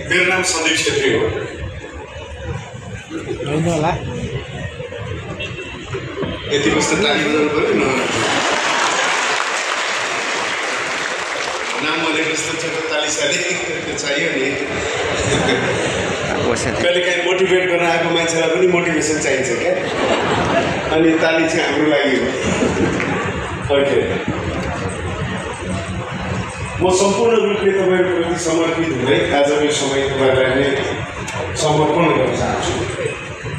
मेरो नाम सन्दीप छेत्री हो। यति कस्तो ताली बजाउनु पर्यो न नाम भनेको जस्तो छ ताली साली चाहियो नि। कहिलेकाहीँ मोटिभेट गर्न आएको मान्छेलाई पनि मोटिभेसन चाहिन्छ क्या, अनि ताली चाहिँ हाम्रो लागि हो। ओके, म सम्पूर्ण रूपले तपाईँको प्रति समर्पित हुँदै आजको यो समय तपाईँलाई नै समर्पण गर्न चाहन्छु।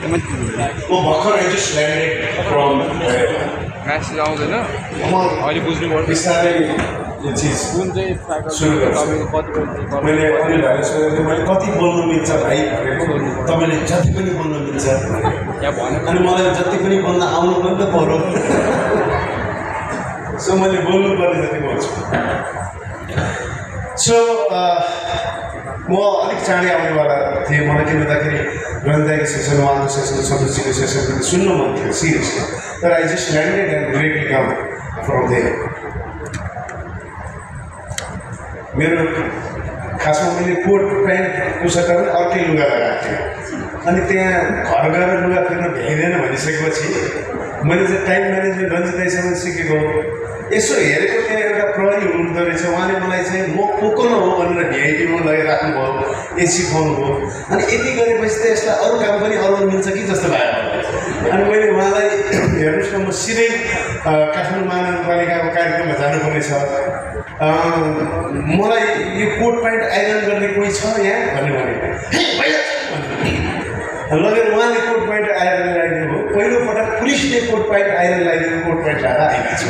म भर्खर I just landed from message आउँदैन अहिले बुझ्नु पर्छ बिस्तारै यो चिज सुरु गर्छु। मैले अनिल भाइले सोधेको मैले कति बोल्नु मिल्छ भाइ भनेको, तपाईँले जति पनि बोल्नु मिल्छ अनि मलाई जति पनि बोल्न आउनु पनि त पर्यो। सो मैले बोल्नु पर्ने जति बोल्छु। सो म अलिक चाँडै आउनेवाला थिएँ। मलाई के भन्दाखेरि रन्दाईको सेसन, उहाँको सेसन, सन्तोषजीको सेसन पनि सुन्नु मन थियो सिरियसली, तर I just landed and greatly come from there. मेरो खासमा मैले कोट प्यान्टको सट्टा पनि अर्कै लुगा लगाएको थिएँ, अनि त्यहाँ घर गएर लुगा फेर्न भ्याइँदैन भनिसकेपछि मैले चाहिँ टाइम म्यानेजमेन्ट रन्जित दाइसँग सिकेको। यसो हेरेको त्यहाँ एउटा प्रहरी हुनुहुँदो रहेछ, उहाँले मलाई चाहिँ म को न हो भनेर भ्याइटीमा लगाइराख्नुभयो, एसी खुवाउनु भयो। अनि यति गरेपछि त यसलाई अरू काम पनि अरू मिल्छ कि जस्तो लाग्यो। अनि मैले उहाँलाई हेर्नुहोस् न, म सिधै काठमाडौँ महानगरपालिकाको कार्यक्रममा जानुपर्नेछ, मलाई यो कोट प्यान्ट आइरन गर्ने कोही छ यहाँ भन्ने भने लगेर उहाँले कोट प्यान्ट आइरन लगाइदिनु भयो। पहिलोपटक पुलिसले कोट प्यान्ट आइरन लगाइदिनु कोट प्यान्ट लगाएर आइदिएको छु।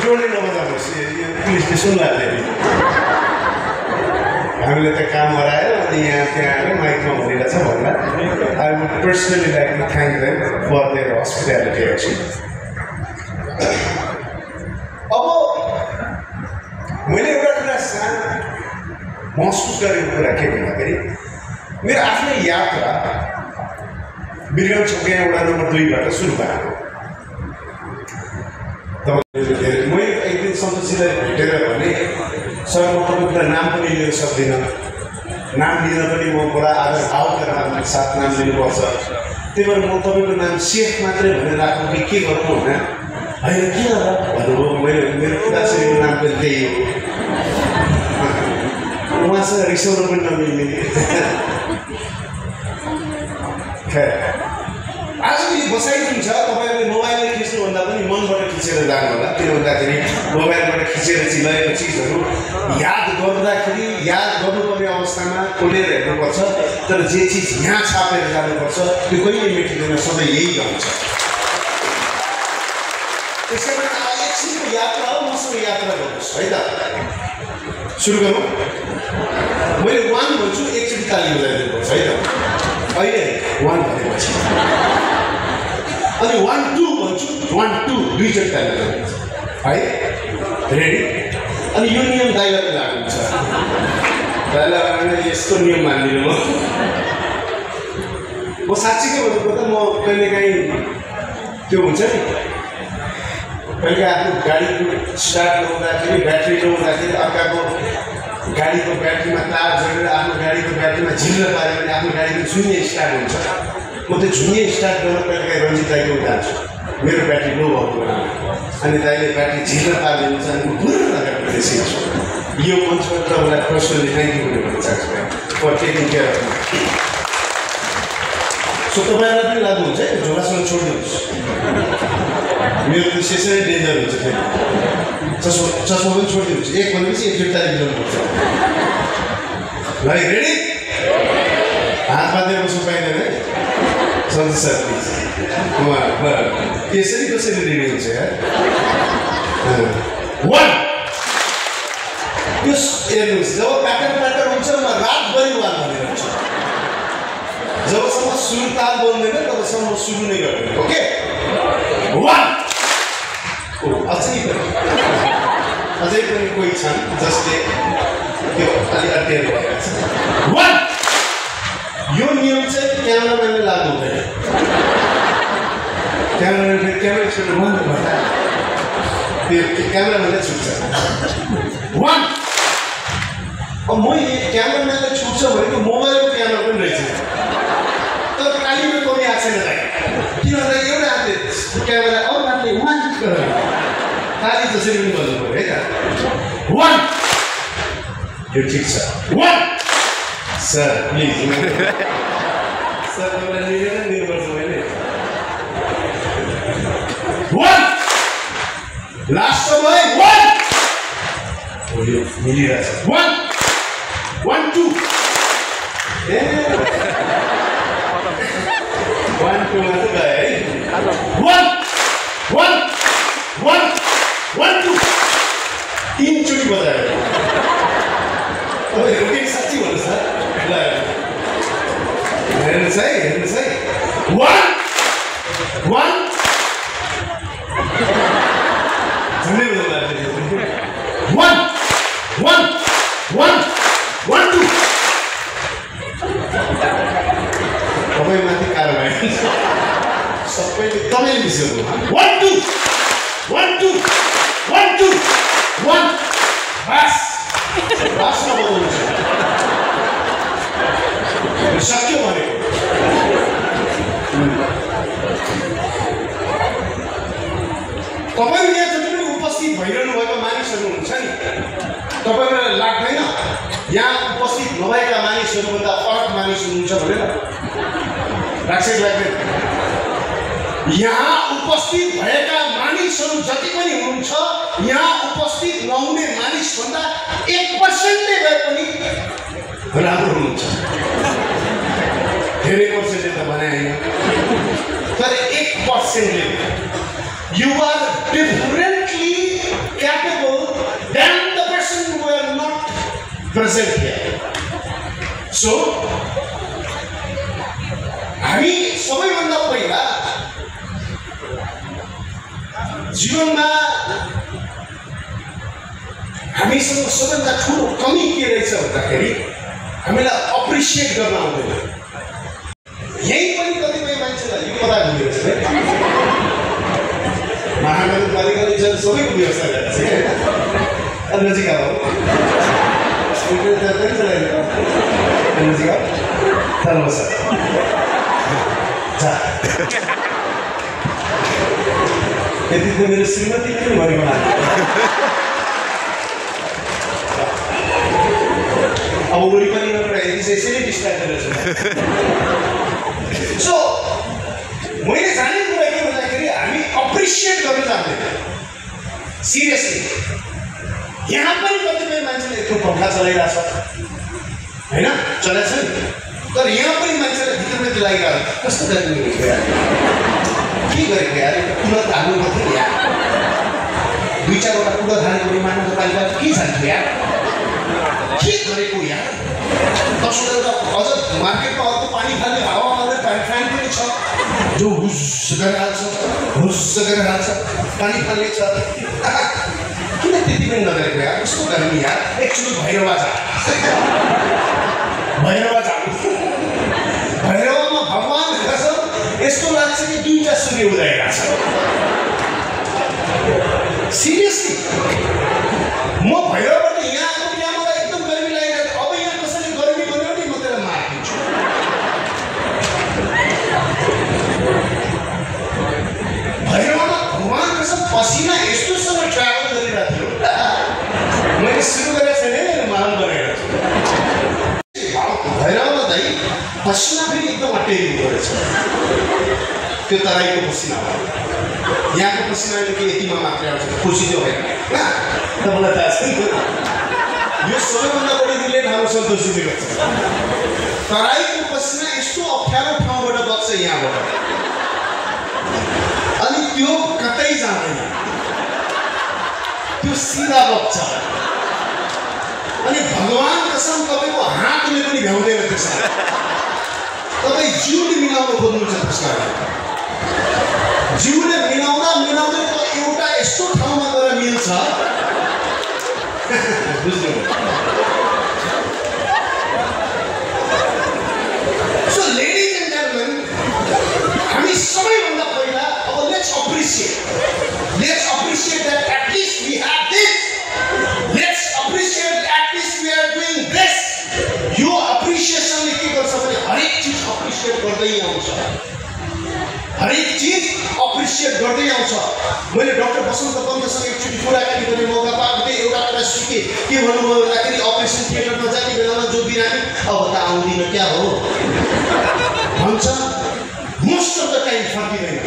जोडले नबजाउनुहोस्, यो पुलिसले सुन्ला फेरि हामीले त काम हरायो अनि यहाँ त्यहाँ आएर माइकमा भनिरहेछ भन्दा I would personally like to thank them for their hospitality actually. अब मैले एउटा कुरा सानो महसुस गरेको कुरा के भन्दाखेरि मेरो आफ्नै यात्रा बिरगञ्ज छोकिया वडा नम्बर 2बाट सुरु भएको। मैले एक दिन सन्तोषजीलाई भेटेर भने सर म तपाईँको नाम पनि लिन सक्दिनँ, नाम लिन पनि म बडा आदर भावका साथ नाम लिनुपर्छ, त्यही भएर म तपाईँको नाम सेफ मात्रै भनेर राख्नु कि के गर्नु होइन होइन किन भन्नुभयो। मेरो पिताश्रीको नाम पनि त्यही हो, उहाँसँग रिसाउनु पनि नमिल्ने। आज यो बसाइ जुन छ तपाईँहरूले मोबाइलले खिच्नुभन्दा पनि मनबाट खिचेर जानु होला, किन भन्दाखेरि मोबाइलबाट खिचेर चिलाएको चिजहरू याद गर्दाखेरि याद गर्नुपर्ने अवस्थामा खोलेर हेर्नुपर्छ, तर जे चिज यहाँ छापेर जानुपर्छ त्यो कहिले मेटिँदैन, सधैँ यही रहन्छ। त्यसै कारण एकछिनको यात्रा हो, मसँग यात्रा गर्नुहोस् है त। सुरु गरौँ। मैले 1 भन्छु, एकचोटि ताली बजाइदिनुपर्छ है त। अहिले 1 भनेपछि अनि 1 2 भन्छु, 1 2 दुईचोटि ताली बजाइदिन्छ है। रेडी? अनि यो नियम दाइलाई पनि लागु हुन्छ। दाइलाई यस्तो नियम मान्दिनँ म साँच्चीकै भन्नुपर्दा म कहिलेकाहीँ त्यो हुन्छ नि, कहिले आफ्नो गाडीको स्टार्ट लगाउँदाखेरि ब्याट्री लगाउँदाखेरि अर्काको गाडीको ब्याट्रीमा तार जोडेर आफ्नो गाडीको ब्याट्रीमा झिल्ल पाऱ्यो भने आफ्नो गाडीको झुन्ने स्टार्ट हुन्छ। म त्यो झुन्ने स्टार्ट गर्न कहिलेकाहीँ रन्जित दाइको जान्छु, मेरो ब्याट्री लो भएको बेलामा, अनि दाइले ब्याट्री झिल्ल पारिदिनुहुन्छ अनि म पुरा लगाएर सिक्छु। यो मञ्चमा तपाईँलाई पर्सनली थ्याङ्क यू पनि भन्न चाहन्छु for taking care of me. So तपाईँलाई पनि लाग्नु हुन्छ है, झोलासँग छोडिदिनुहोस्, मेरो त्यो सेसनै डेन्जर हुन्छ फेरि। चस्मा पनि छोडिदिनुहोस्, एक भनेपछि एकचोटि ताली बजाउनुपर्छ। भाइ रेडी? हात बाँधेर बस्नु पाइँदैन है सन्जय सर प्लिज। यसरी कसरी रेडी हुन्छ यार? 1 यो हेर्नुहोस्, जब प्याटर्न हुन्छ म रातभरि 1 भनिरहन्छु, जबसम्म सुरु ताल बन्दैन तबसम्म म सुरु नै गर्दैन। ओके 1 अझै पनि कोही छन् जसले त्यो अलि अड्डेर भइरहेको छ। 1 यो नियम चाहिँ क्यामेराम्यानले लाग्नु हुँदैन, क्यामेराम्यानले क्यामेरा छोडेर बन्द गर्दा त्यो क्यामेराम्यानले छुट्छ। 1 अब म क्यामेराम्यानलाई छुट्छ भनेको मोबाइलको क्यामेरा पनि रहेछ तर कालीमा कमी आएको छैन भाइ किन भन्दा एउटा हातले क्यामेरा अरू हातले वान गरेर काली जसरी पनि गर्नु पऱ्यो है त वान यो ठिक छ वान सर प्लिज सर तपाईँलाई निवेदन दिनुपर्छ मैले वान लास्ट समय वान यो मिलिरहेछ वान 1 2 ए 1 2 मात्र गयो है 1 1 1 1 2 तीन चोटि बजायो तपाईँ रुटिन साँच्ची भन्नु सर ल हेर्नुहोस् है 1 1 झन्डै बजाउनु 1 1 1 1 2 तपाईँ माथि कारबाही सबैले तपाईँले बिर्सेको 1 2 1 2 1 2 1 बस लास्टमा बजाउनु छ सक्यो भनेको तपाईँ यहाँ जति पनि उपस्थित भइरहनु भएको मानिसहरू हुन्छ नि तपाईँलाई लाग्दैन यहाँ उपस्थित नभएका मानिसहरूभन्दा फरक मानिस हुनुहुन्छ भनेर लाग्छ लाग्दैन यहाँ उपस्थित भएका मानिसहरू जति पनि हुनुहुन्छ यहाँ उपस्थित नहुने मानिसभन्दा 1% भए पनि राम्रो हुनुहुन्छ धेरै पर्सेन्टले त बनाएन तर 1%ले you are differently capable than the person who are not present here. So, हामी सबैभन्दा पहिला जीवनमा हामीसँग सबैभन्दा ठुलो कमी के रहेछ भन्दाखेरि हामीलाई अप्रिसिएट गर्न आउँदैन यही पनि कतिपय मान्छेलाई यो पता हुँदैछ है महानगरपालिकाले सबैको व्यवस्था गरेको छ क्या नजिक अब नजिक धन्यवाद सर यति त मेरो श्रीमती पनि भनेको अब वरिपरि यसरी डिस्ट्राक्ट गरेर सो मैले जाने कुरा के भन्दाखेरि हामी अप्रिसिएट गर्न जान्दैन सिरियसली यहाँ पनि कतिपय मान्छेले यत्रो पंखा चलाइरहेछ होइन चलाएको छ नि तर यहाँ पनि मान्छेले भित्रभित्र लागिरहेको कस्तो गरेको यार के गरेको यार कुलत हाल्नु मात्रै यार दुई चारवटा कुलत हालेको महानगरपालिका के जान्थ्यो यार के गरेको यार दसवटा अझ मार्केटमा अर्को पानी फाल्ने हावा मार्ने फ्यान पनि छ जो हुस्स गरेर हाल्छ पानी फाल्ने छ किन त्यति पनि नगरेको यार कस्तो गर्ने यार एकचोटि भैरवा भैरवामा भगवान कसम यस्तो लाग्छ कि दुईटा सूर्य उदाइरहेको छ सिरियसली म भैरवबाट यहाँ आएको यहाँ मलाई एकदम गर्मी लागिरहेको अब यहाँ कसैले गर्मी भन्यो भने म त्यसलाई मारिदिन्छु भैरवमा भगवान कसम पसिना यस्तोसँग ट्राभल गरिरहेको थियो मैले सुरु गरेको छैन महान बनाएर भैरवमा दाइ पसिना फेरि एकदम अटेरिँदो रहेछ त्यो तराईको पसिना हो यहाँको पसिनाले के यतिमा मात्रै आउँछ खुसी चाहिँ होइन तपाईँलाई थाहा छ यो सबैभन्दा बढी दिले हाम्रो सन्तोषीले गर्छ तराईको पसिना यस्तो अप्ठ्यारो ठाउँबाट बग्छ यहाँबाट अनि त्यो कतै जाँदैन त्यो सिधा बग्छ अनि भगवान कसम तपाईँको हातले पनि भ्याउँदैन त्यसलाई तपाईँ जिउले मिलाउन खोज्नुहुन्छ त्यसलाई जिउले मिलाउँदै त एउटा यस्तो ठाउँमा गएर मिल्छ बुझ्नु सो लेडिज एन्ड जेन्टलमेन हामी सबैभन्दा पहिला अब let's appreciate that at least we have this. Let's appreciate at least we are doing this. गर्दै आउँछ, हरेक चिज अप्रिसिएट गर्दै आउँछ। मैले डाक्टर बसन्त पन्तसँग एकचोटि कुराकानी गर्ने मौका पाएको थिएँ। एउटा कुरा सिकेँ, के भन्नुभयो भन्दाखेरि अपरेसन थिएटरमा जाने बेलामा जो बिरामी अब त आउँदिन क्या हो भन्छ, मोस्ट अफ द टाइम फर्किँदैन।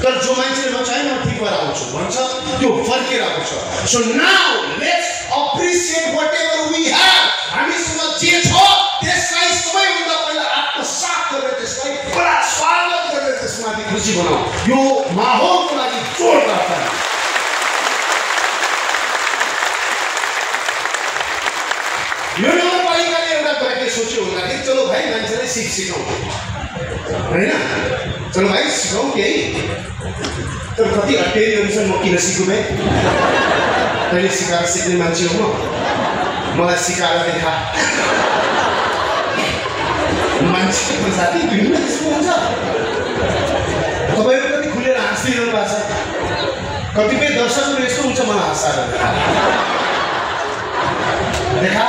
तर जो मान्छेले भन्छ है म ठिक भएर आउँछु भन्छ, त्यो फर्केर आउँछ। So now let's appreciate whatever we have. हामीसँग जे छ त्यसलाई सबैभन्दा पहिला आत्मसात गरेर त्यसलाई बडा स्वागत गरेर त्यसमाथि खुसी बनाऊ। यो माहौलको लागि जोरदार ताली। यो नगरपालिकाले एउटा कुरा के सोच्यो भन्दाखेरि चलो भाइ मान्छेलाई सिकाउँ होइन, चलो भाइ सिकाउँ केही। तर कति अटेरी अनुसार म किन सिकौँ भाइ? तैँले सिकाएर सिक्ने मान्छे हो म, मलाई सिकाएर देखा। मान्छेको साथी विभिन्न किसिमको हुन्छ। तपाईँहरू कति खुलेर हाँसिरहनु भएको छ, कतिपय दर्शकहरू यस्तो हुन्छ मलाई हाँसाएर देखा।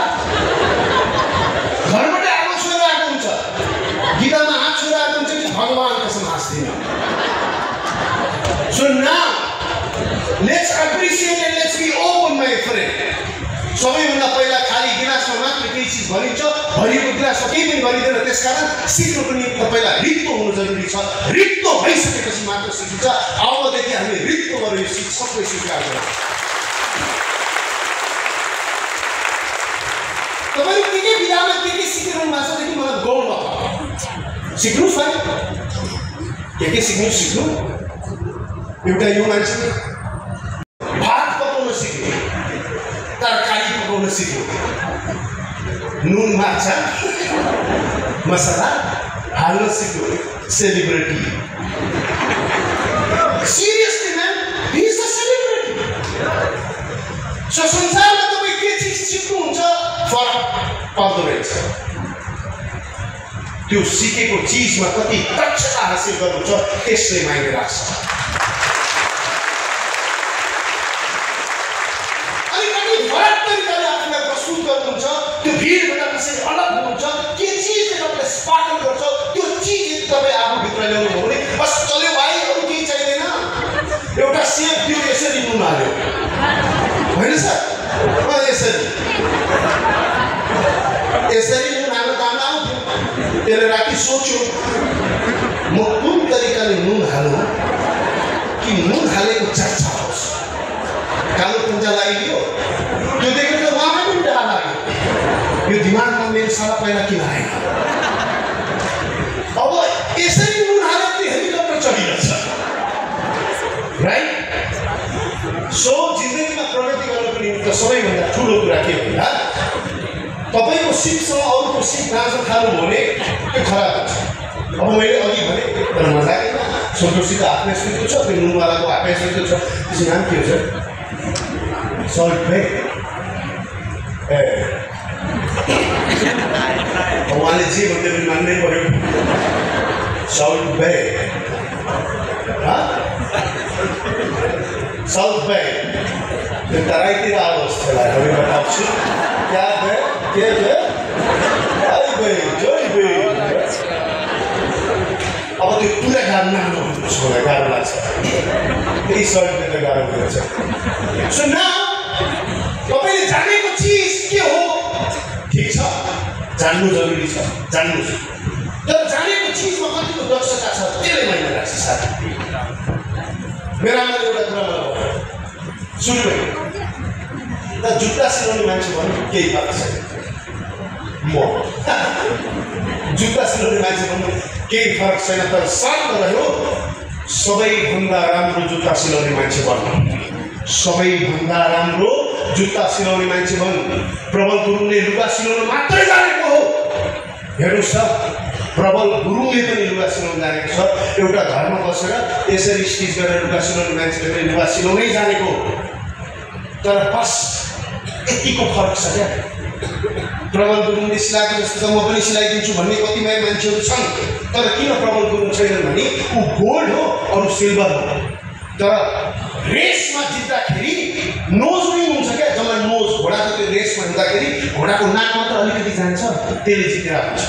घरबाट आगो छोएर आएको हुन्छ, गीतामा हात छोएर आएको हुन्छ कि भगवान कसम हाँस्दिन। So now let's appreciate and let's be open my friend. सबैभन्दा पहिला खाली गिलासमा मात्र केही चिज भरिन्छ, भरिएको गिलासमा केही पनि भरिँदैन। त्यसकारण सिक्नुको निम्ति पहिला रित्तो हुनु जरुरी छ। रित्तो भइसकेपछि मात्र सिकिन्छ। अबदेखि हामी रित्तो गरेर यो सबै स्वीकार गरौँ। तपाईँले के विधामा के सिकिरहनु भएको छ देखि मलाई गौर भयो। सिक्नुहोस् है, के सिक्नु। एउटा यो मान्छे भात पकाउन सिक्यो, तरकारी पकाउन सिक्यो, नुन माछा मसला हाल्न सिक्यो। Celebrity, seriously ma'am, he is a celebrity. So संसारमा तपाईँ के चिज सिक्नुहुन्छ फरक पर्दो रहेछ। त्यो सिकेको चिजमा कति दक्षता हासिल गर्नु छ त्यसले माइने राख्छ। अलिकति फरक तरिकाले आफूलाई प्रस्तुत गर्नुहुन्छ, त्यो भिडबाट कसरी अलग हुनुहुन्छ, के चिजले तपाईँलाई स्पार्कल गर्छ, त्यो चिज यदि तपाईँ आफूभित्र ल्याउनु हो भने बस चल्यो भाइ, अरू केही चाहिँदैन। एउटा सेफ दियो, यसरी नुन हाल्यो होइन सर, यसरी नुन हाल्नु काम आउँथ्यो। त्यसले राति सोच्यो म कुन तरिकाले नुन हालौँ कि नुन हालेको चर्चा होस्। कालो पुन्जा लगाइदियो, त्यो देखेर उहाँलाई पनि डर लाग्यो। यो दिमागमा मेरो साला पहिला किन आएन? अब यसरी नुन हालेर त्यो हेलिकप्टर चढिरहेछ, राइट? सो जिन्दगीमा प्रगति गर्नको निम्ति सबैभन्दा ठुलो कुरा के भन्दा तपाईँको सिपसँग अरूको सिप नाच्न थाल्नु भने त्यो खराब हुन्छ। अब मैले अघि भने तर मजाक सन्तोषीको आफ्नै स्थिति छ, त्यो नुनवालाको आफ्नै स्थिति छ। त्यसको नाम के हो सर? सल्ट बे। ए उहाँले जे भन्दै पनि मान्नै पर्यो। सल्ट बे, साउथ बे, त्यो तराईतिर आओस् त्यसलाई हामी बताउँछु। क्या बे, के बे, आई बे, जोई बे। अब त्यो पुरा गाह्रो नाम भन्नुहोस्, मलाई गाह्रो लाग्छ। त्यही सर्टले त गाह्रो हुँदैछ। सो नाउ तपाईँले जानेको चिज के हो? ठिक छ, जान्नु जरुरी छ, जान्नुहोस्। तर जानेको चिजमा कतिको दक्षता छ त्यसले माइने राख्छ साथी। मेरो आमाले एउटा कुरा मलाई भन्यो, सुन्नु त जुत्ता सिलाउने मान्छे भन्नु केही फरक छैन। म जुत्ता सिलाउने मान्छे भन्नु केही फरक छैन, तर शर्त रह्यो सबैभन्दा राम्रो जुत्ता सिलाउने मान्छे बन्नु। सबैभन्दा राम्रो जुत्ता सिलाउने मान्छे बन्नु। प्रबल गुरुङले लुगा सिलाउन मात्रै जानेको हो। हेर्नुहोस् त, प्रबल गुरुङले पनि लुगा सिलाउन जानेको छ। एउटा घरमा बसेर यसरी स्टिच गरेर लुगा सिलाउने मान्छेले पनि लुगा सिलाउनै जानेको। तर बस यतिको फरक छ क्या। प्रबल गुरुङले सिलाएको जस्तो त म पनि सिलाइदिन्छु भन्ने कतिपय मान्छेहरू छन्। तर किन प्रबल गुरुङ छैनन् भने ऊ गोल्ड हो, अरू सिल्भर हो। तर रेसमा जित्दाखेरि नोज पनि हुन्छ क्या, जम्मा नोज। घोडाको त्यो रेसमा हुँदाखेरि घोडाको नाक मात्र अलिकति जान्छ, त्यसले जितेर आउँछ।